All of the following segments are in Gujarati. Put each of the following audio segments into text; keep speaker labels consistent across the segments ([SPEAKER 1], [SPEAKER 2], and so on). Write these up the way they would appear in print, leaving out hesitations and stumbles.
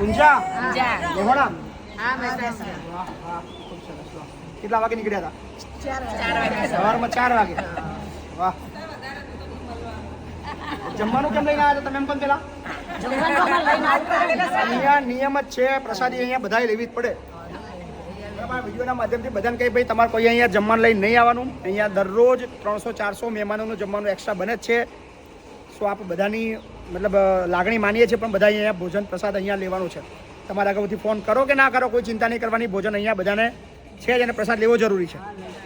[SPEAKER 1] ઊંઝા
[SPEAKER 2] ઊંઝા
[SPEAKER 1] હા ખૂબ સરસ. કેટલા વાગે નીકળ્યા હતા? સવારમાં 4 વાગે. વાહ. જમવાનું કેમ લઈને આવ્યા હતા તમે? એમ પણ પેલા અહીંયા નિયમ જ છે, પ્રસાદી અહીંયા બધાએ લેવી જ પડે. વિડીયોના માધ્યમથી બધાને કહી ભાઈ તમારે કોઈ અહીંયા જમવાનું લઈને નહીં આવવાનું. અહીંયા દરરોજ 300-400 મહેમાનોનું જમવાનું એક્સ્ટ્રા બને જ છે. સો આપણે બધાની મતલબ લાગણી માનીએ છીએ, પણ બધા અહીંયા ભોજન પ્રસાદ અહીંયા લેવાનું છે. તમારે અગાઉથી ફોન કરો કે ના કરો કોઈ ચિંતા નહીં કરવાની. ભોજન અહીંયા બધાને છે જ અને પ્રસાદ લેવો જરૂરી છે.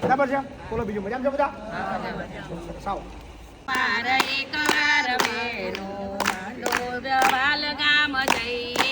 [SPEAKER 1] બરાબર છે? બોલો બીજું મજામાં છે બધા? સાવ
[SPEAKER 2] ગામ જઈએ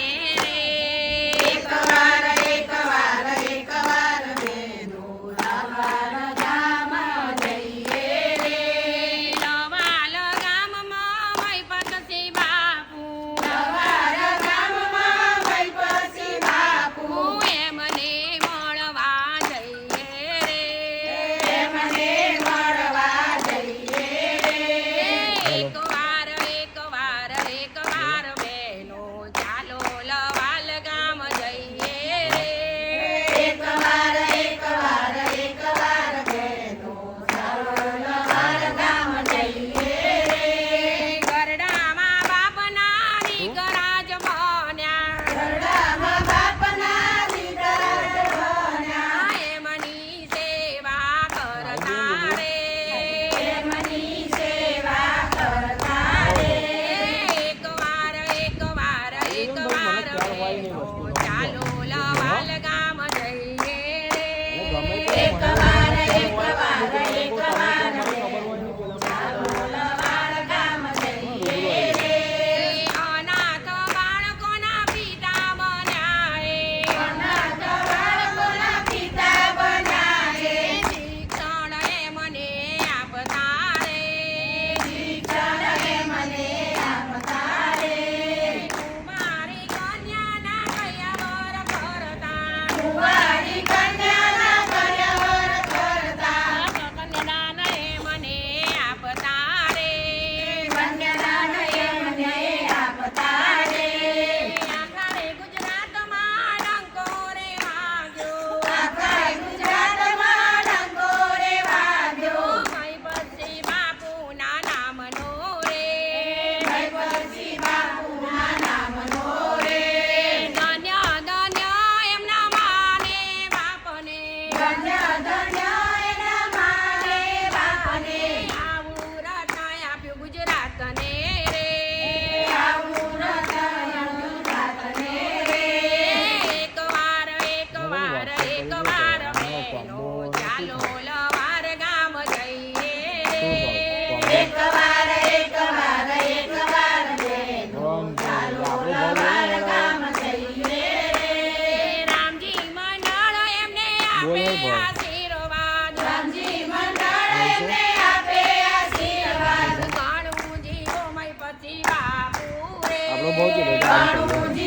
[SPEAKER 1] આપણો બહુ